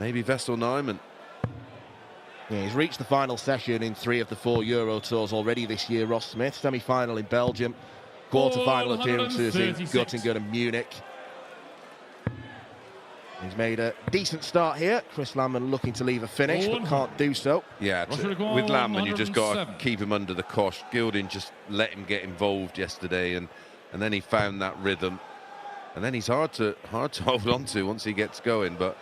maybe Vessel Nijman. Yeah, he's reached the final session in 3 of the 4 Euro Tours already this year, Ross Smith. Semi-final in Belgium, quarter-final appearances in Göttingen and Munich. He's made a decent start here. Chris Landman looking to leave a finish, but can't do so. Yeah, with Landman, you just got to keep him under the cosh. Gilding just let him get involved yesterday, and then he found that rhythm. And then he's hard to hold on to once he gets going. But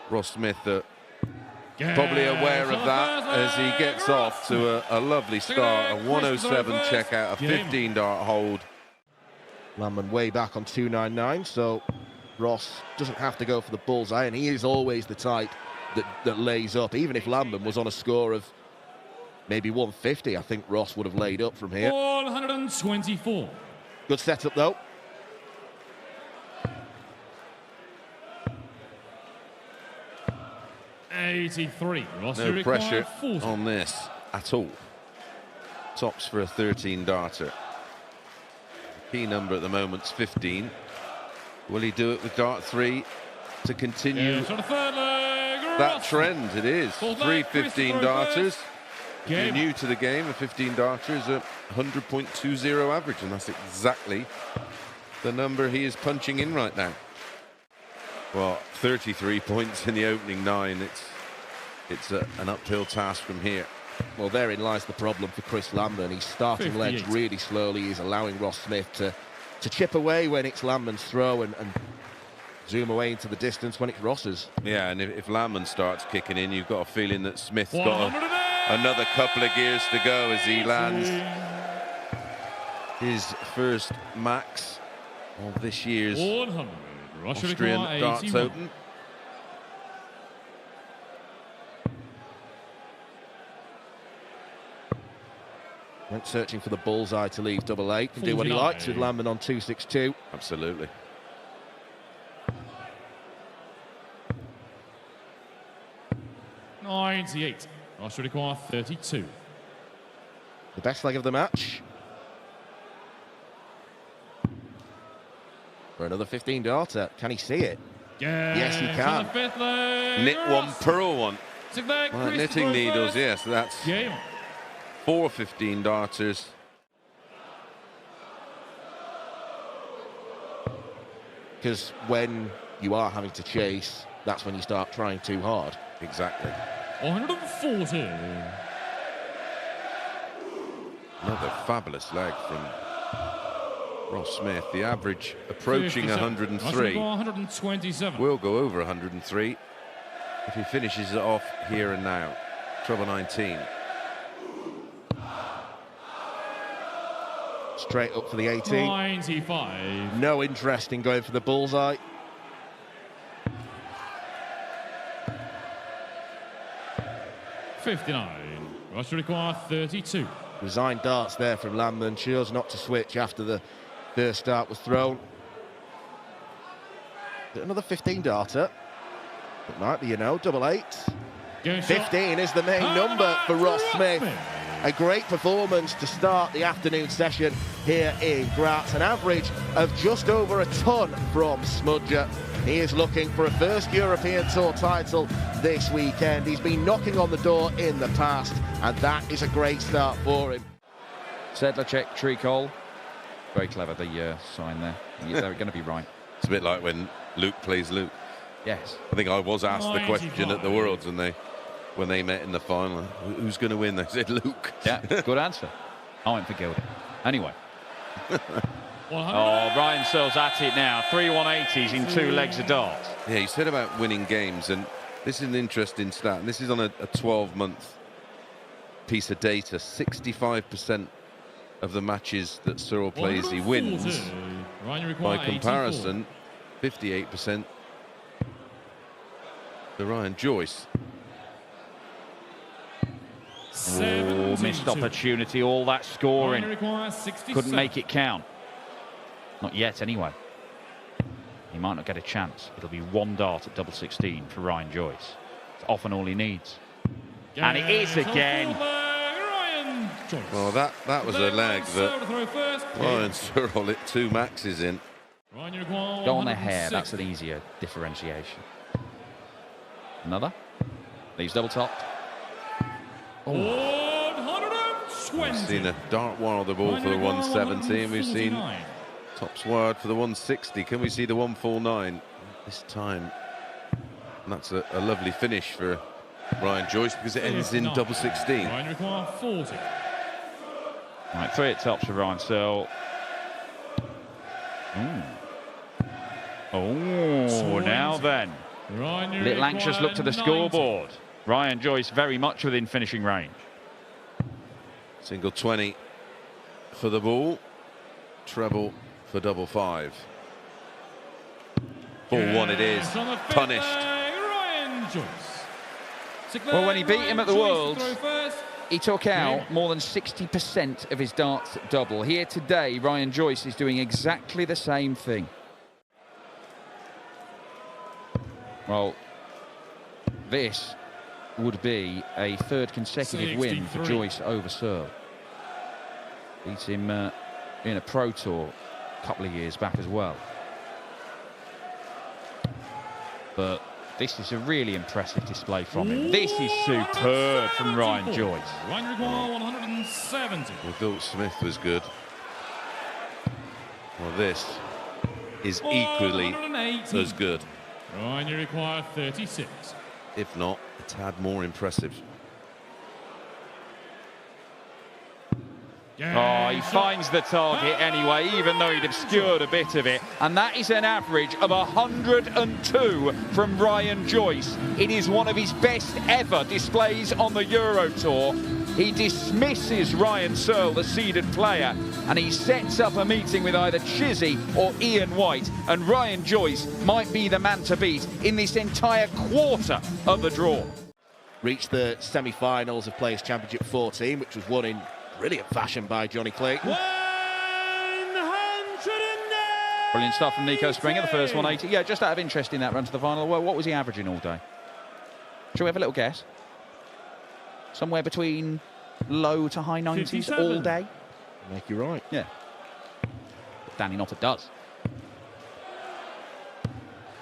Ross Smith probably aware of that as he gets off to a lovely start. A 107 checkout, a 15 dart hold. Landman way back on 299, so Ross doesn't have to go for the bullseye, and he is always the type that lays up. Even if Landman was on a score of maybe 150, I think Ross would have laid up from here. 124. Good setup though. $83. No pressure on this at all. Tops for a 13 darter. Key number at the moment's 15. Will he do it with dart 3 to continue that trend? It is 3 15 darters. If you're new to the game, a 15 darter is a 100.20 average, and that's exactly the number he is punching in right now. Well, 33 points in the opening 9. It's an uphill task from here. Well, therein lies the problem for Chris Landman. He's starting legs really slowly. He's allowing Ross Smith to chip away when it's Landman's throw and zoom away into the distance when it's Ross's. Yeah, and if Landman starts kicking in, you've got a feeling that Smith's got another couple of gears to go as he lands his first max of this year's Austrian Darts Open. Went searching for the bullseye to leave double 8. Can do what he likes with Landman on 262. Absolutely. $98. Russia require 32. The best leg of the match. For another 15 darter. Can he see it? Yes, he can. Knit one, purl one. Like knitting needles, yes, that's 4 15 darters. Because when you are having to chase, that's when you start trying too hard. Exactly. 140. Another fabulous leg from Ross Smith. The average approaching 103. 127. Will go over 103 if he finishes it off here and now. Treble 19. Straight up for the 18. 95. No interest in going for the bullseye. $59. Russia require 32. Resigned darts there from Landman. Chose not to switch after the first dart was thrown. Another 15 darter. It might be, you know, double 8. 15 is the main number for Ross Smith. A great performance to start the afternoon session here in Graz. An average of just over a ton from Smudger. He is looking for a first European Tour title this weekend. He's been knocking on the door in the past, and that is a great start for him. Sedlacek, Tricole. Very clever, the sign there. They're going to be right. It's a bit like when Luke plays Luke. Yes. I think I was asked the question at the Worlds when they met in the final. Who's going to win? They said Luke. Yeah, good answer. I went for Gilding. Anyway. Oh, Ryan Searle's at it now. 3 180s in 2 legs of darts. Yeah, you said about winning games, and this is an interesting stat. And this is on a 12-month piece of data. 65% of the matches that Searle plays, he wins. By comparison, 58% to Ryan Joyce. Oh, missed opportunity, all that scoring. Couldn't make it count. Not yet, anyway. He might not get a chance. It'll be 1 dart at double 16 for Ryan Joyce. It's often all he needs. And it is again. Well, that was a leg that Ryan Searle hit 2 maxes in. Go on the hair, that's an easier differentiation. Another. Leaves double top. Oh. 120. We've seen a dart wild the ball for the 170, and we've seen tops wide for the 160. Can we see the 149 this time? And that's a lovely finish for Ryan Joyce, because it ends in double 16. Ryan require 40. Right, 3 at tops for Ryan Searle. Oh, now then. Little anxious look to the scoreboard. Ryan Joyce very much within finishing range. Single 20 for the ball. Treble for double 5. 4-1 it is. Punished. Ryan Joyce. Well, when he beat him at the Worlds, he took out more than 60% of his darts double. Here today, Ryan Joyce is doing exactly the same thing. Well, this would be a 3rd consecutive win for Joyce over Searle. Beat him in a Pro Tour a couple of years back as well. But this is a really impressive display from him. This is superb from Ryan Joyce. Ryan require 170. Well, Dirk Smith was good. Well, this is equally as good. Ryan, you require 36. If not, a tad more impressive. Oh, he finds the target anyway, even though he'd obscured a bit of it. And that is an average of 102 from Ryan Joyce. It is one of his best ever displays on the Euro Tour. He dismisses Ryan Searle, the seeded player, and he sets up a meeting with either Chizzy or Ian White. And Ryan Joyce might be the man to beat in this entire quarter of the draw. Reached the semi-finals of Players' Championship 14, which was won in brilliant fashion by Johnny Clayton. 109. Brilliant stuff from Niko Springer, the first 180. Yeah, just out of interest in that run to the final, well, what was he averaging all day? Shall we have a little guess? Somewhere between low to high 90s 57. all day? Make you right. Yeah. But Danny Noppert does.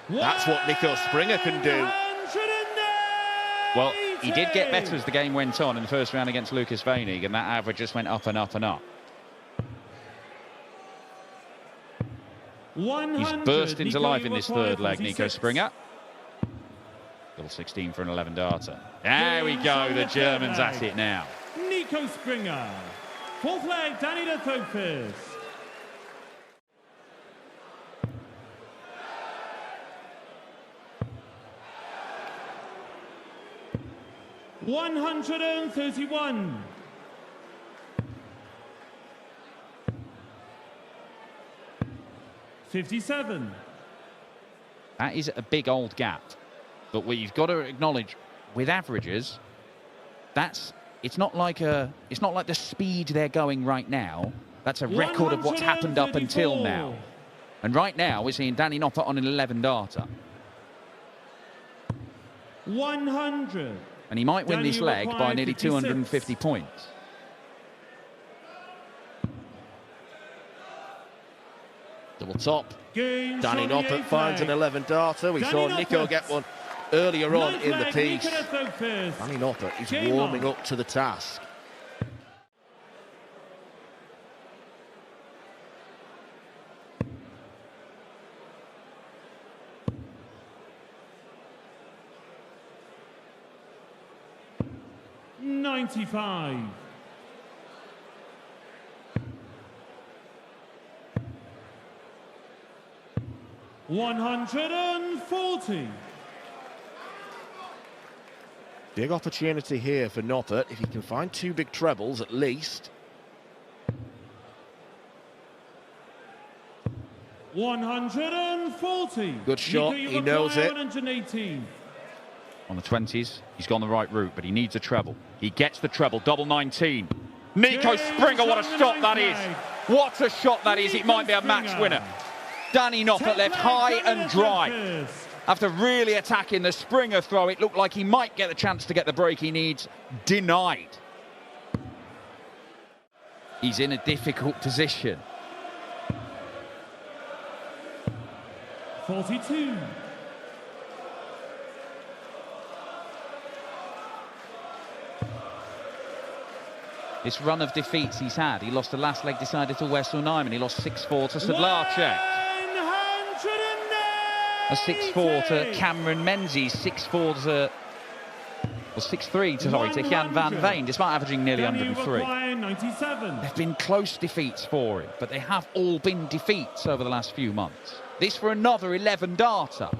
That's what Niko Springer can do. 108. Well, he did get better as the game went on in the first round against Lucas Veen, and that average just went up and up and up. He's burst into life in this 3rd leg, Niko Springer. Double 16 for an 11 darter. There we go, the German's at it now. Niko Springer. 4th leg, Danny the focus. $131. 57. That is a big old gap. But what you've got to acknowledge with averages, it's not like the speed they're going right now. That's a record of what's happened up until now. And right now we're seeing Danny Noppert on an 11 darter. 100. And he might win this leg by nearly 250 points. Double top. Game Danny Noppert finds an 11 darter. We saw Niko get one earlier on in the piece. Danny Noppert is warming up to the task. $95. 140. Big opportunity here for Noppert if he can find 2 big trebles at least. 140. Good shot, he knows it. 118. On the 20s, he's gone the right route, but he needs a treble. He gets the treble, double 19. Niko Springer, what a shot that is. What a shot that is. It might be a match winner. Danny Noppert left high and dry. After really attacking the Springer throw, it looked like he might get the chance to get the break he needs. Denied. He's in a difficult position. 42. This run of defeats he's had. He lost the last leg decided to Wessel Nijman. He lost 6-4 to Sedlacek. A 6-4 to Cameron Menzies. 6-4 to... Well, 6-3 to Jan van Veen, despite averaging nearly 103. There have been close defeats for him, but they have all been defeats over the last few months. This for another 11 darter.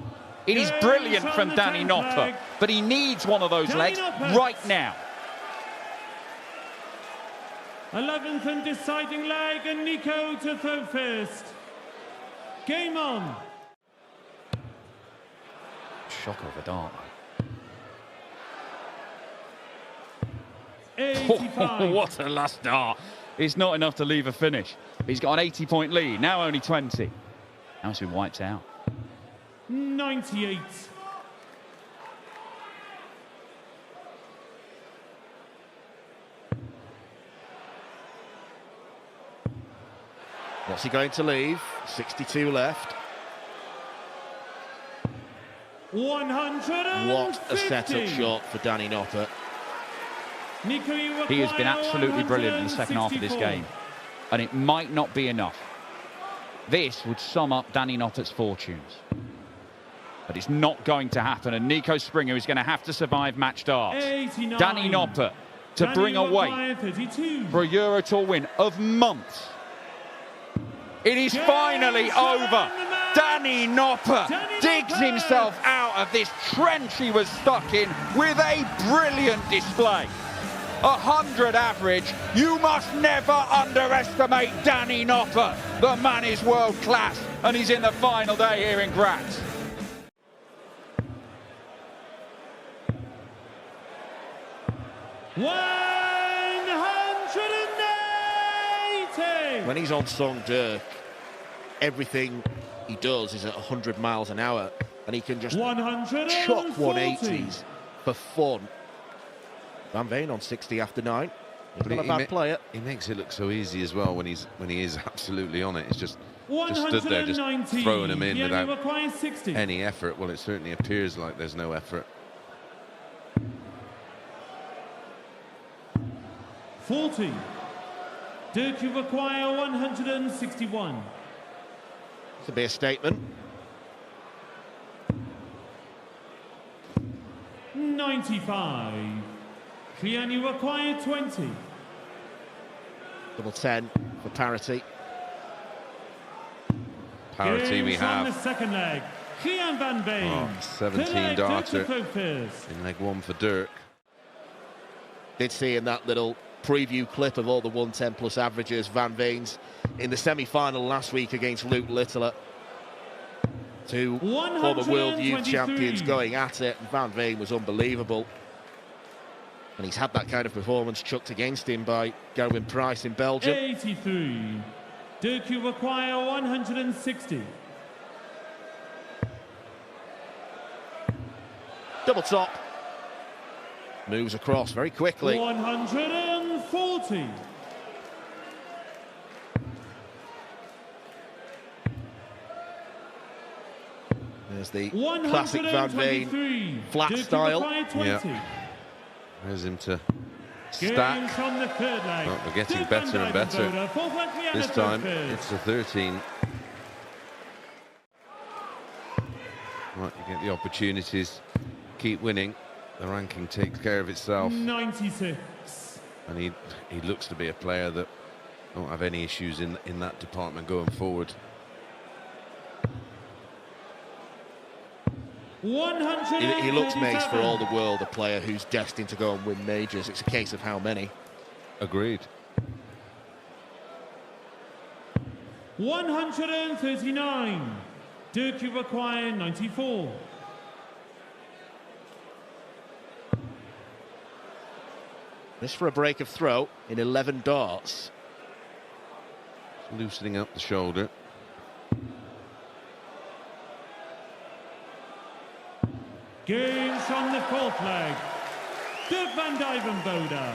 It is brilliant from Danny Noppert, but he needs one of those legs right now. 11th and deciding leg, and Niko to throw first. Game on. Shock of a dart. 85. What a last dart. It's not enough to leave a finish. He's got an 80-point lead, now only 20. Now he's been wiped out. 98. What's he going to leave? 62 left. 150. What a setup shot for Danny Noppert. He has been absolutely brilliant in the second half of this game, and it might not be enough. This would sum up Danny Noppert's fortunes, but it's not going to happen, and Niko Springer is going to have to survive match darts. 89. Danny Noppert to bring away for a Euro Tour win of months. It is finally over. Danny Noppert digs himself out of this trench he was stuck in with a brilliant display. 100 average. You must never underestimate Danny Noppert. The man is world class, and he's in the final day here in Graz. When he's on song Dirk, everything he does is at 100 miles an hour, and he can just chuck 180s for fun. Van Veen on 60 after 9. He's not a bad player. He makes it look so easy as well when he is absolutely on it. It's just stood there, just throwing him in without any effort. Well, it certainly appears like there's no effort. 40. Dirk, you require 161. To be a statement. 95. Cullen, you require 20. Double 10 for parity. Parity we have. On the second leg. Cullen van Veen. 17 darter in leg 1 for Dirk. Did see in that little preview clip of all the 110 plus averages, Van Veen's in the semi-final last week against Luke Littler. Two former world youth champions going at it, and Van Veen was unbelievable. And he's had that kind of performance chucked against him by Gerwin Price in Belgium. 83. Dirk, you require 160. Double top. Moves across very quickly. 140. There's the classic Van Veen flat style. Yeah. There's him to stack. Well, we're getting better and better. This time it's a 13. Right, you get the opportunities. Keep winning. The ranking takes care of itself. 96. And he looks to be a player that won't have any issues in that department going forward. 100. He looks makes for all the world a player who's destined to go and win majors. It's a case of how many. Agreed. 139. Dirk, you require 94. This for a break of throw in 11 darts. Loosening up the shoulder. Games on the fourth leg. Dirk van Duijvenbode.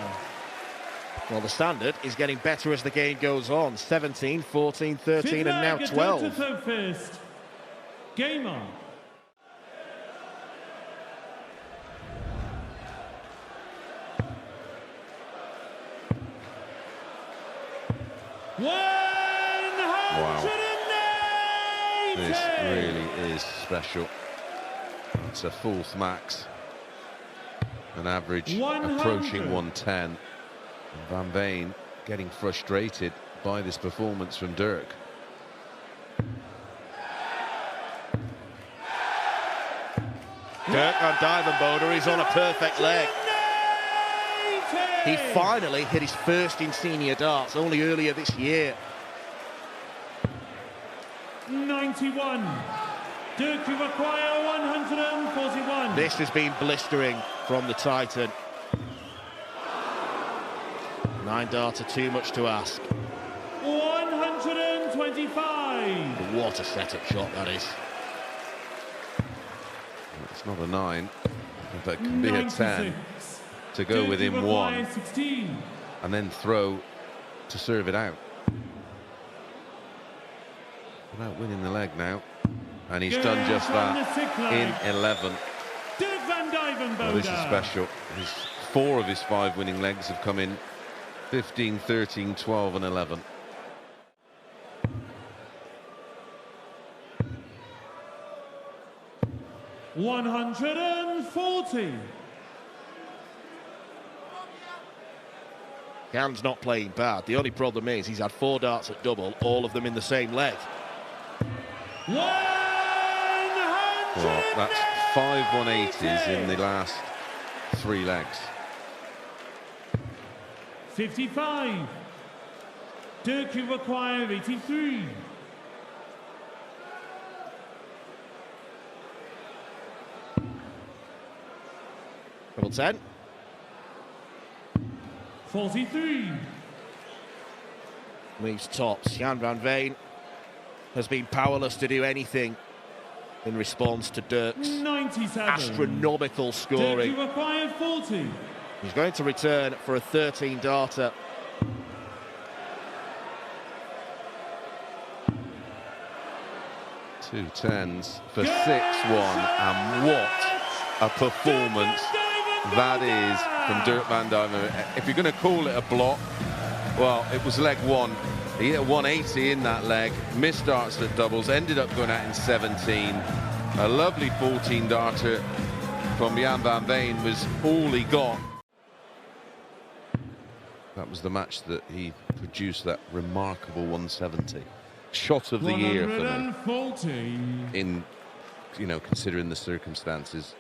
Well, the standard is getting better as the game goes on. 17, 14, 13, and now 12. First. Game on. Wow. This really is special. It's a fourth max. An average approaching 110. And Van Veen getting frustrated by this performance from Dirk. Dirk on Duijvenbode, he's on a perfect leg. He finally hit his first in senior darts, only earlier this year. 91. Dirk, you require 141. This has been blistering from the Titan. 9 darter, too much to ask. 125. What a setup shot that is. It's not a 9, but it can be 96. A 10 to go Dirk, within 1 16. and then throw to serve it out. Without winning the leg now. And he's done just that in 11. Well, this is special. 4 of his 5 winning legs have come in 15, 13, 12 and 11. $140. Can's not playing bad. The only problem is he's had 4 darts at double, all of them in the same leg. Well, that's 5 180s in the last 3 legs. 55. Dirk, you require 83. Double 10. 43. Leaves tops. Jan Van Veen has been powerless to do anything in response to Dirk's 97. astronomical scoring. Dirk, you require 40. He's going to return for a 13 darter. Two 10s for 6-1, and what a performance that is from Dirk van Duijvenbode. If you're going to call it a block, well, it was leg 1. He hit a 180 in that leg, missed darts at doubles, ended up going out in 17. A lovely 14 darter from Jan Van Veen was all he got. That was the match that he produced that remarkable 170. Shot of the year for me. In, you know, considering the circumstances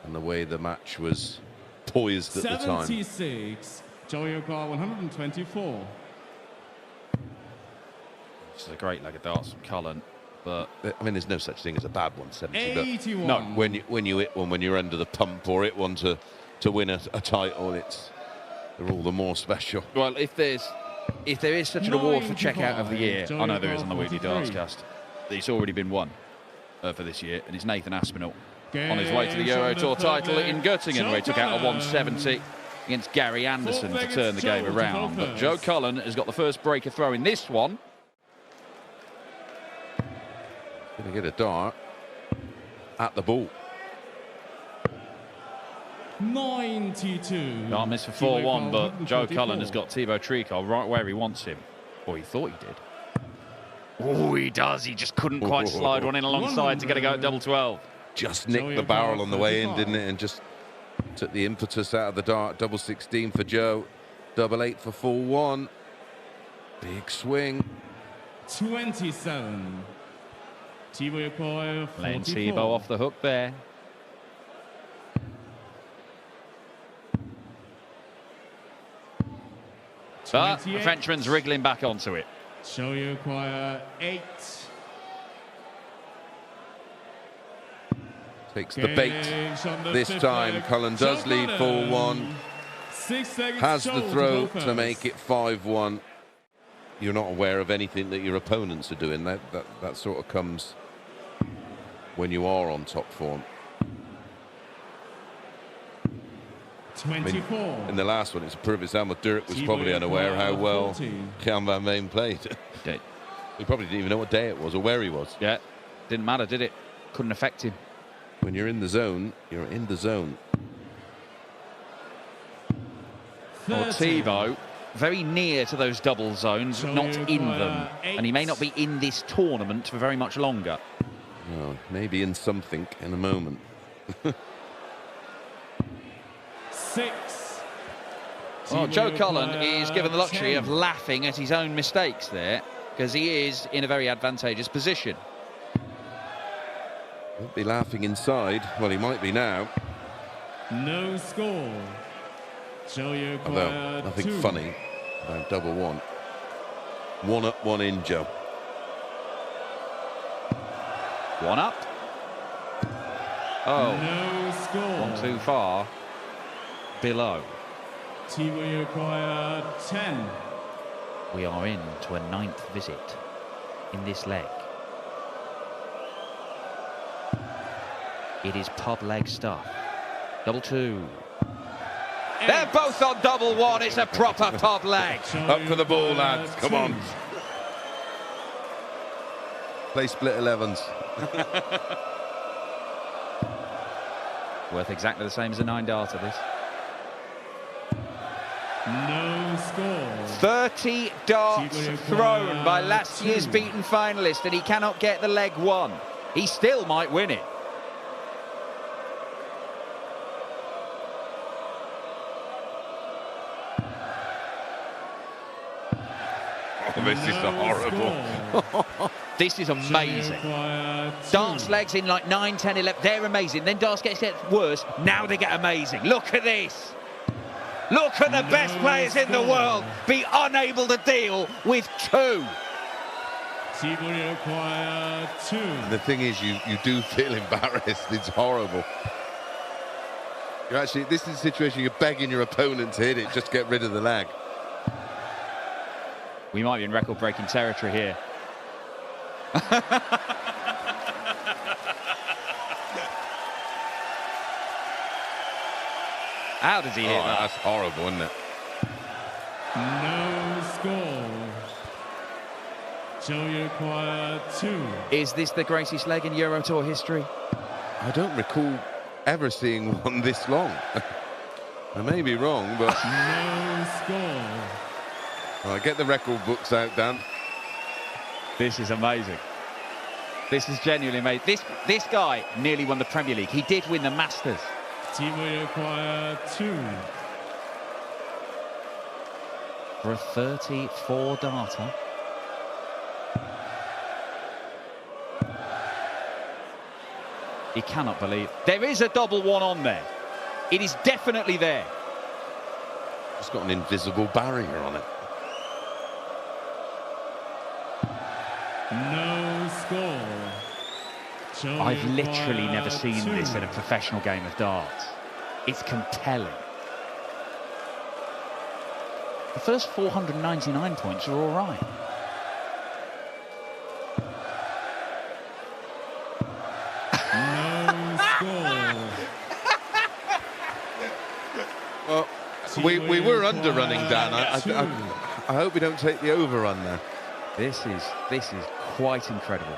and the way the match was poised at the time. 76. Joyce 124. This is a great leg of darts from Cullen, but I mean, there's no such thing as a bad 170. 81. But no, when you hit one when you're under the pump, or hit one to win a title, they're all the more special. Well, if there is such an award for checkout of the year, I know there is on the Weekly Darts Cast. It's already been won for this year, and it's Nathan Aspinall on his way to the Euro Tour title in Göttingen, where he took out a 170 against Gary Anderson to turn the game around. But Joe Cullen has got the first breaker throw in this one. Going to get a dart at the ball. 92. Can't miss for 4-1, but Joe Cullen has got Thibault Tricole right where he wants him. Or he thought he did. Oh, he does. He just couldn't quite slide one in alongside to get a go at double 12. Just nicked the barrel on the way in, didn't it? And just took the impetus out of the dart. Double 16 for Joe. Double 8 for 4-1. Big swing. 27. Thibault Laying Thibault off the hook there. But the Frenchman's wriggling back onto it. Show you acquire 8. Takes the bait. This time, Cullen does lead 4-1. Has the throw to make it 5-1. You're not aware of anything that your opponents are doing. That sort of comes when you are on top form. 24. I mean, in the last one, it's a perfect example. Dirk was probably unaware how well Jan Van Veen played. He probably didn't even know what day it was or where he was. Yeah, didn't matter, did it? Couldn't affect him. When you're in the zone, you're in the zone. Well, Thibault very near to those double zones, but not in them. And he may not be in this tournament for very much longer. Well, maybe in something in a moment. 6. Well, Joe Cullen is given the luxury of laughing at his own mistakes there, because he is in a very advantageous position. Won't be laughing inside. Well, he might be now. No score. Although, nothing funny about double one. 1 up, 1 in, Joe. 1 up. Oh, no score. 1 too far. Below. Thibault require 10. We are in to a 9th visit in this leg. It is pub leg stuff. Double 2. They're both on double 1. It's a proper pub leg. Up for the ball, lads. Come on. Play split 11s. Worth exactly the same as a 9-darter, this. No score. 30 darts thrown by last year's beaten finalist, and he cannot get the leg 1. He still might win it. Oh, this is horrible. This is amazing. Darts legs in like 9, 10, 11. They're amazing. Then darts get worse. Now they get amazing. Look at this. Look at the best players in the world be unable to deal with 2. Thibault require 2. The thing is, you do feel embarrassed. It's horrible. You're actually, this is a situation you're begging your opponent to hit it, just get rid of the lag. We might be in record-breaking territory here. How does he hit that? That's horrible, isn't it? No score. Joe require 2. Is this the greatest leg in Euro Tour history? I don't recall ever seeing one this long. I may be wrong, but... No score. Well, get the record books out, Dan. This is amazing. This is genuinely amazing. This guy nearly won the Premier League. He did win the Masters. Thibault require 2. For a 34 darter. He cannot believe. There is a double 1 on there. It is definitely there. It's got an invisible barrier on it. No score. Joe I've literally never require seen 2. this in a professional game of darts. It's compelling. The first 499 points are all right. No score. Well, we were underrunning, Dan. I hope we don't take the overrun there. This is quite incredible.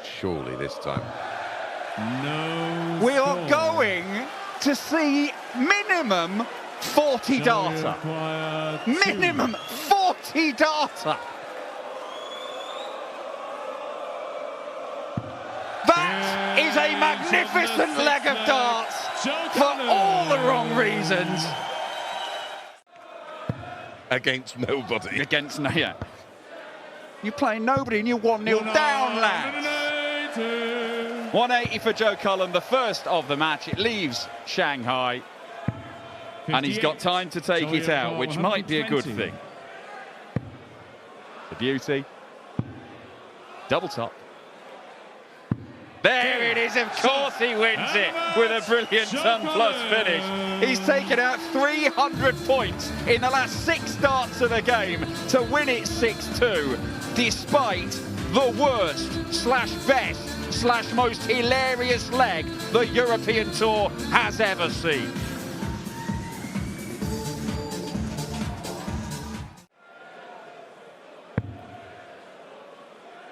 Surely this time. No We are score. going to see minimum 40 darter. Require 2. Minimum 40 darter. That is a magnificent leg of darts for all the wrong reasons. Against nobody. Against yeah. You're playing nobody and you're 1-0 down, lads. 180 for Joe Cullen, the first of the match. It leaves Shanghai. And he's got time to take it out, which might be a good thing. The beauty. Double top. There it is, of course he wins it with a brilliant ton-plus finish. He's taken out 300 points in the last 6 darts of the game to win it 6-2, despite the worst/best/most hilarious leg the European Tour has ever seen.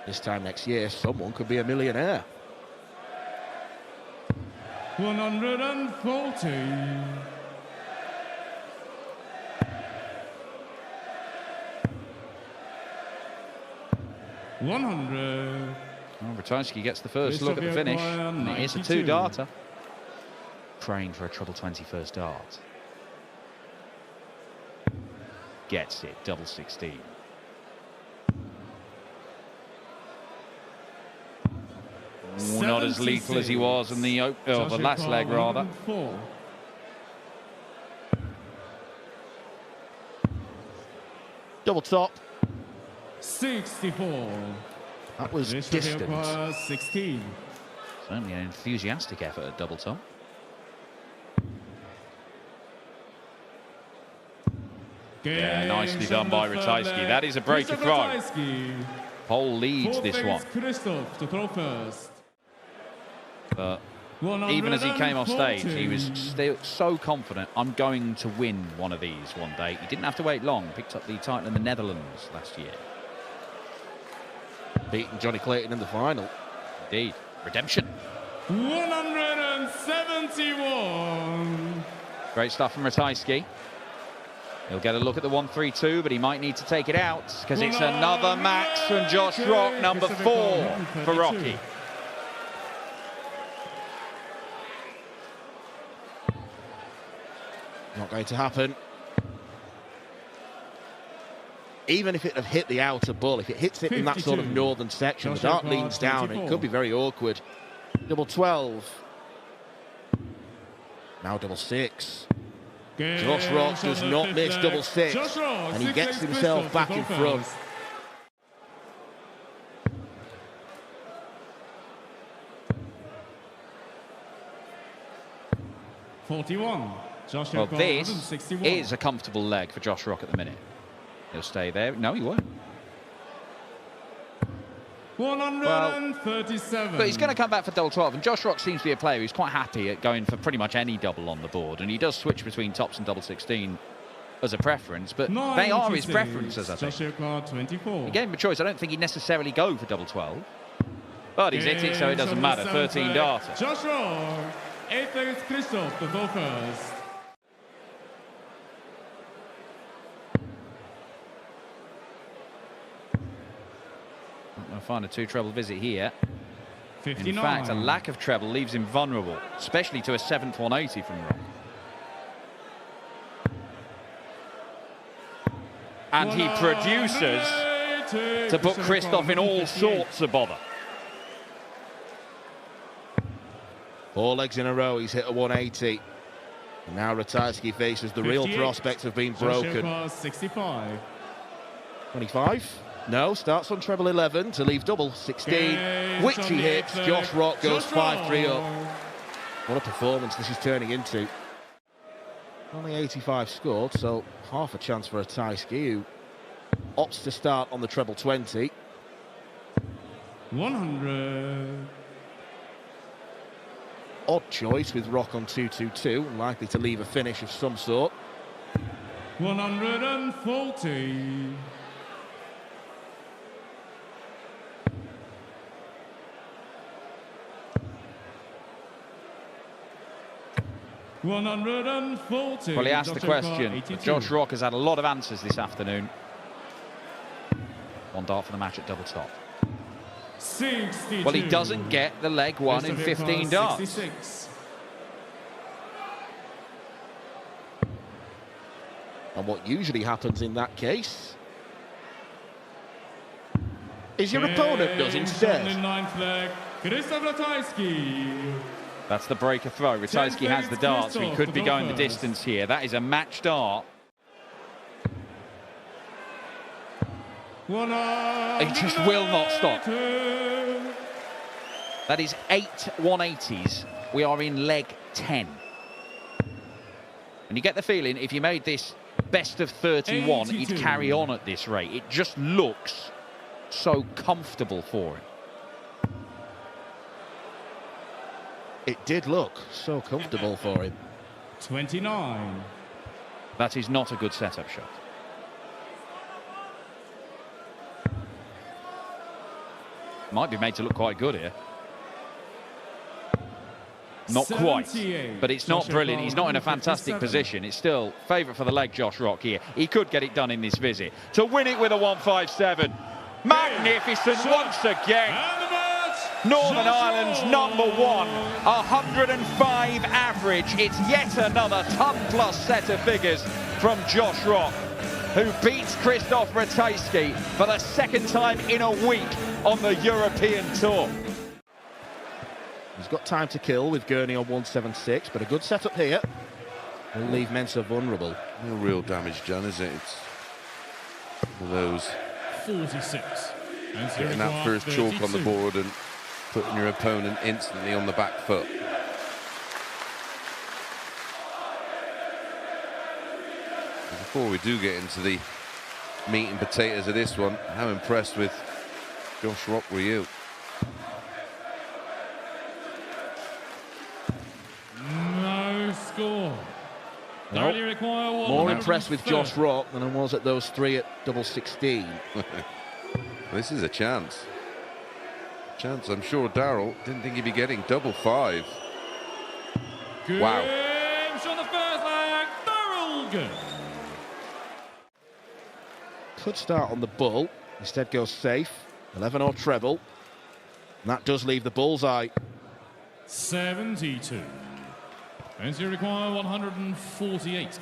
This time next year, someone could be a millionaire. 140. 100. Well, Ratajski gets the first look at the finish, and it is a two-darter. Praying for a treble 20 first dart. Gets it, double 16. Not as lethal as he was in the last leg, rather. Double top. 64. That was distant. 16. Certainly an enthusiastic effort at double top. Yeah, nicely done by Ratajski. That is a breaker throw. Pole leads this one. But even as he came off stage, he was still so confident. I'm going to win one of these one day. He didn't have to wait long. Picked up the title in the Netherlands last year. Beating Johnny Clayton in the final. Indeed. Redemption. 171. Great stuff from Ratajski. He'll get a look at the 132, but he might need to take it out because it's another max from Josh Rock, number 4 for Rocky. Not going to happen. Even if it had hit the outer ball, if it hits it in that sort of northern section, the dart leans down, it could be very awkward. Double 12. Now double 6. Josh Rock does not miss double 6, and he gets himself back in front. Well, this is a comfortable leg for Josh Rock at the minute. He'll stay there. No, he won't. 137. But he's going to come back for double 12, and Josh Rock seems to be a player who's quite happy at going for pretty much any double on the board, and he does switch between tops and double 16 as a preference, but they are his preferences, I think. He gave him a choice. I don't think he'd necessarily go for double 12, but he's hit it, so it doesn't matter. 13 darter. Josh Rock, 8 legs Christoph to go first. I'll find a 2 treble visit here. 59. In fact, a lack of treble leaves him vulnerable, especially to a 7th 180 from Rock. And he produces to put Christoph in all sorts of bother. 4 legs in a row, he's hit a 180. And now Ratajski faces the real prospect of being broken. 65. 25. No, starts on treble 11 to leave double 16, which he hits. Josh Rock goes 5-3 up. What a performance this is turning into. Only 85 scored, so half a chance for Ratajski, who opts to start on the treble 20. 100. Odd choice with Rock on 222, likely to leave a finish of some sort. 140. 140. Well, he asked the question. Josh Rock has had a lot of answers this afternoon. 1 dart for the match at double top. 62. Well, he doesn't get the leg 1 in 15 darts. 66. And what usually happens in that case is your opponent does instead. That's the breaker throw. Ratajski has the dart, so he could be going the distance here. That is a match dart. He just will not stop. That is 8 180s. We are in leg 10. And you get the feeling if you made this best of 31, 82. He'd carry on at this rate. It just looks so comfortable for him. It did look so comfortable for him. 29. That is not a good setup shot. Might be made to look quite good here. Not quite, 78. but it's not Josh brilliant. Rock, He's not in a fantastic 157. position. It's still favourite for the leg, Josh Rock here. He could get it done in this visit. To win it with a 157. Magnificent once again. Northern Ireland's #1, 105 average. It's yet another ton-plus set of figures from Josh Rock, who beats Christoph Ratajski for the second time in a week on the European Tour. He's got time to kill with Gurney on 176, but a good setup here. Will leave Mensur vulnerable. No real damage done, is it? It's one of those 46. getting that first chalk on the board and putting your opponent instantly on the back foot. Before we do get into the meat and potatoes of this one, how impressed with Josh Rock were you? No score. Nope. Only require More impressed with 130. Josh Rock than I was at those three at double 16. This is a chance. I'm sure Daryl didn't think he'd be getting double 5. Good Wow. games on the first leg. Daryl good. Could start on the bull, instead goes safe. 11 or treble. And that does leave the bullseye. 72. Mensur require 148.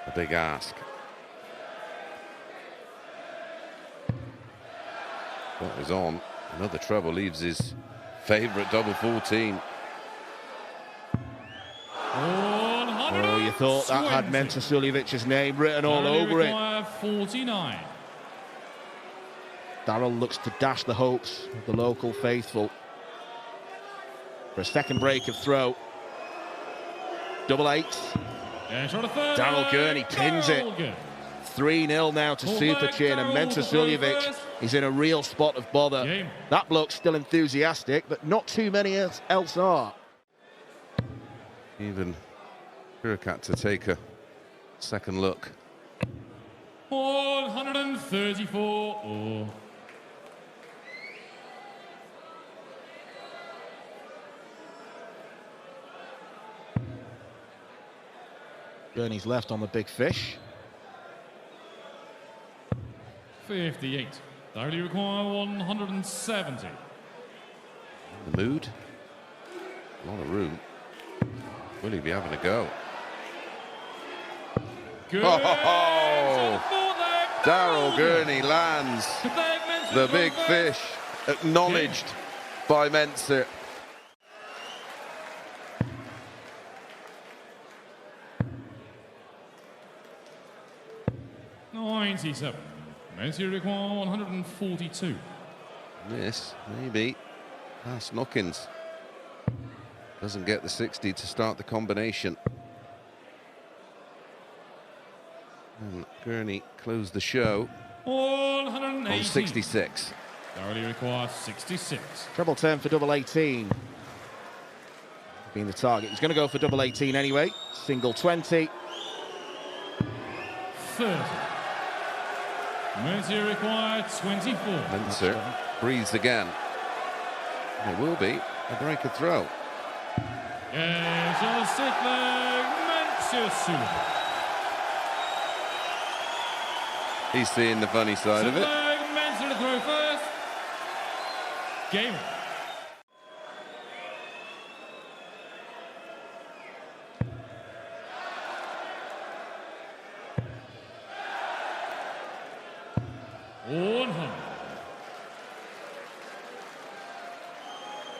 A big ask. That was on. Another treble leaves his favourite double 14. Oh, you thought that had Mensur Suljovic's name written all over it. 49. Daryl looks to dash the hopes of the local faithful. For a second break of throw. Double 8. Daryl Gurney pins it. 3-0 now to Super Chin, and Mensur Suljovic is in a real spot of bother. Game. That bloke's still enthusiastic, but not too many else are. Even Dirk had to take a second look. 134. Oh. Gurney's left on the big fish. 58. Only require 170. The mood. A lot of room. Will he be having a go? Good. Oh! Daryl Gurney lands the big fish, acknowledged by Mensur. $97. Mensur require 142. This, maybe. Past Knockins. Doesn't get the 60 to start the combination. And Gurney closed the show 180. on 66. Only require 66. Treble 10 for double 18. Being the target. He's going to go for double 18 anyway. Single 20. 30. Mensur require 24. Mensur breathes again. It will be a break of throw. Yes, on the sixth leg, Mensur Suljovic. He's seeing the funny side of it. Mensur to throw first. Game.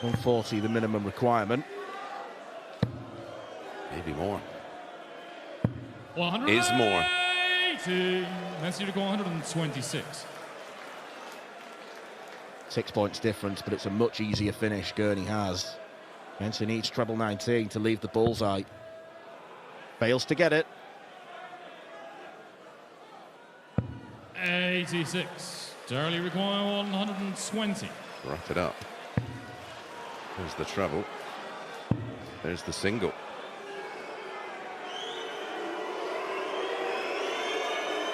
$140, the minimum requirement. Maybe more. 180. Is more. Mensur to go 126. 6 points difference, but it's a much easier finish Gurney has. Mensur needs treble 19 to leave the bullseye. Fails to get it. 86. Daryl require 120. Wrap it up. There's the treble. There's the single.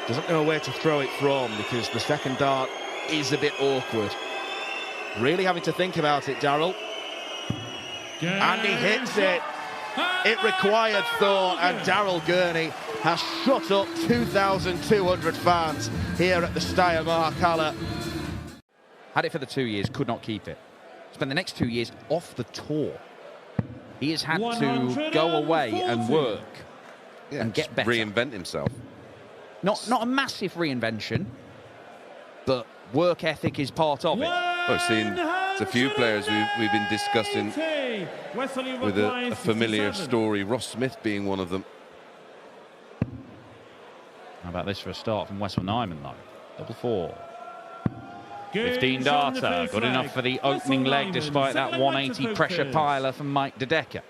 Doesn't know where to throw it from because the second dart is a bit awkward. Really having to think about it, Daryl. And he hits it. It required thought, and Daryl Gurney has shut up 2,200 fans here at the Steiermark Halle. Had it for the 2 years, could not keep it. Spent the next 2 years off the tour. He has had to go away and work and get better. Reinvent himself. Not a massive reinvention, but work ethic is part of it. I've seen a few players we've been discussing with a familiar story, Ross Smith being one of them. How about this for a start from Wessel Nijman, though? Double four. 15 darter, good enough for the opening leg despite that 180 pressure piler from Mike De Decker.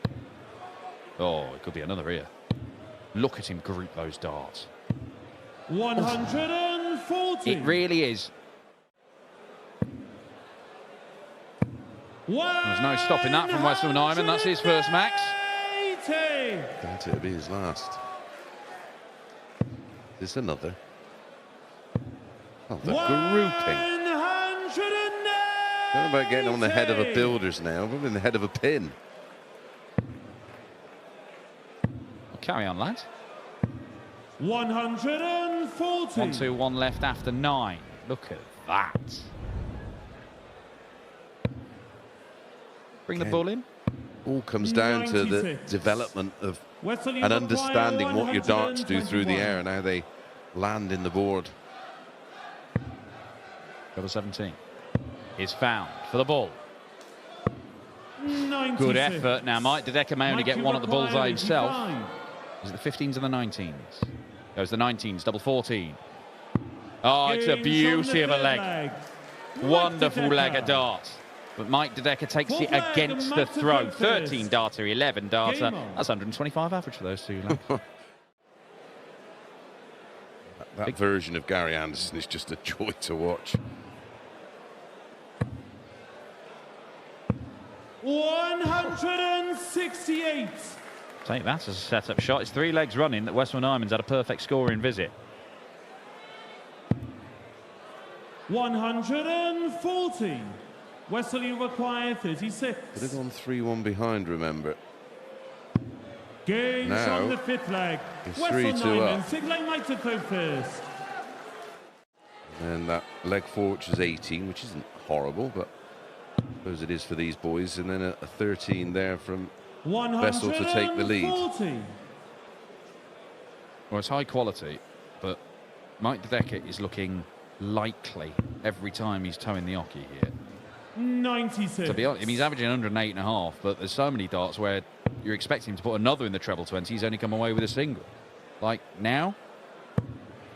Oh, it could be another here. Look at him group those darts. 140. It really is. There's no stopping that from Wessel Nijman. That's his first max. It'll be his last. There's another. Oh, the grouping. Don't know about getting on the head of a builder's now. We're in the head of a pin. Well, carry on, lads. 140. 1-2-1 left after 9. Look at that. Bring the bull in. All comes down to the development of and understanding what your darts do through the air and how they land in the board. Double 17 is found for the ball. 96. Good effort. Now, Mike De Decker may only get one at the bullseye himself. Is it the 15s and the 19s? Goes the 19s, double 14. Oh, it's a beauty of a leg. Wonderful leg of darts. But Mike De Decker takes it against the throw. 13 darter, 11 darter. That's 125 average for those two legs. That version of Gary Anderson is just a joy to watch. 168. Take that as a setup shot. It's 3 legs running that Wessel Nijman's had a perfect scoring visit. 140. Wessel, you require 36. Could have gone 3-1 behind, remember. Games Now, on the 5th leg. it's Wessel 3-2 Nijman, up. Sigling Mike to throw first. And that leg 4, which is 18, which isn't horrible, but I suppose it is for these boys. And then a 13 there from Vessel to take the lead. 140. Well, it's high quality, but Mike De Decker is looking likely every time he's towing the ocky here. 96. To be honest, I mean, he's averaging 108.5, but there's so many darts where you're expecting him to put another in the treble 20. He's only come away with a single. Like now?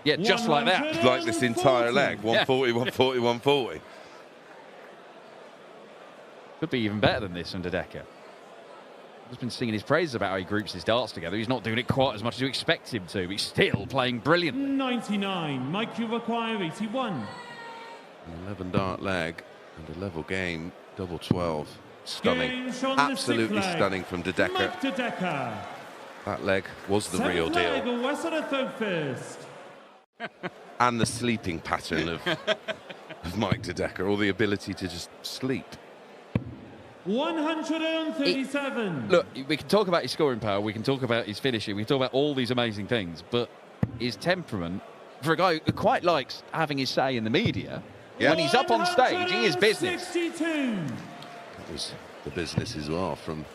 Yeah, just like that. Like this entire leg, 140, 140, 140. Could be even better than this under Decker. He's been singing his praises about how he groups his darts together. He's not doing it quite as much as you expect him to, but he's still playing brilliantly. 99. Mike, you require 81. An 11 dart leg and a level game, double 12. Stunning. Absolutely stunning from De Decker. Mike De Decker. That leg was the real deal. And the sleeping pattern of Mike De Decker, or the ability to just sleep. 137. Look, we can talk about his scoring power, we can talk about his finishing, we can talk about all these amazing things, but his temperament, for a guy who quite likes having his say in the media, when he's up on stage, he is business. 62. That was the business as well from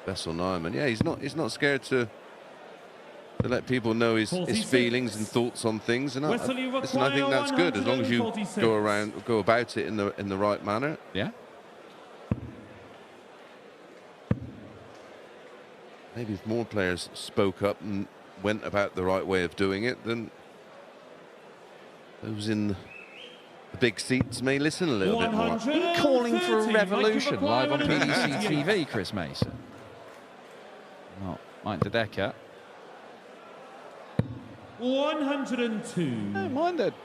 Wessel Nijman. Yeah, he's not scared to let people know his feelings and thoughts on things, and I think that's good as long as you go about it in the right manner. Yeah. Maybe if more players spoke up and went about the right way of doing it, then those in the big seats may listen a little bit more. Calling for a revolution live on PDC TV, Chris Mason. Well, Mike De Decker. 102. No, mind that.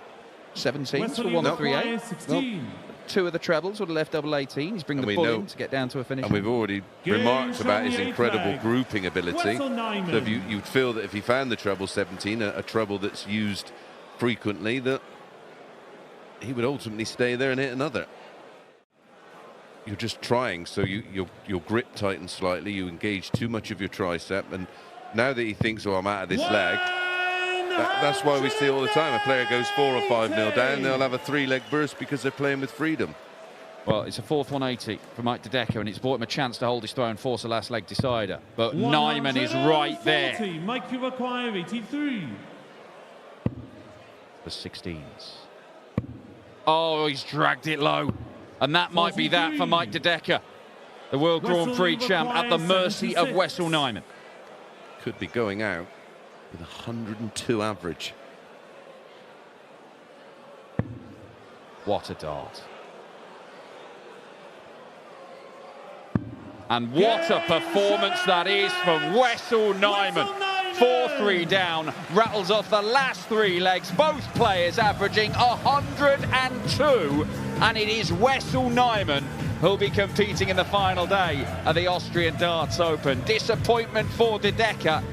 17s for 138. 16. Two of the trebles would have left double 18. He's bringing the ball in to get down to a finish. And we've already remarked about his incredible grouping ability. So if you'd feel that if he found the treble 17, a treble that's used frequently, that he would ultimately stay there and hit another. you're just trying, so your grip tightens slightly, you engage too much of your tricep, and now that he thinks, oh, I'm out of this leg, that's why we see all the time, a player goes 4 or 5-0 down, they'll have a 3-leg burst because they're playing with freedom. Well, it's a fourth 180 for Mike Dedecker, and it's bought him a chance to hold his throw and force a last leg decider. But Nijman is right there. Mike, you require 83. The 16s. Oh, he's dragged it low. And that might be that for Mike Dedecker, the World Grand Prix champ, at the mercy of Wessel Nijman. Could be going out with 102 average. What a dart. And what a performance that is from Wessel Nijman. 4-3 down, rattles off the last 3 legs, both players averaging 102. And it is Wessel Nijman who'll be competing in the final day of the Austrian Darts Open. Disappointment for Dedecker,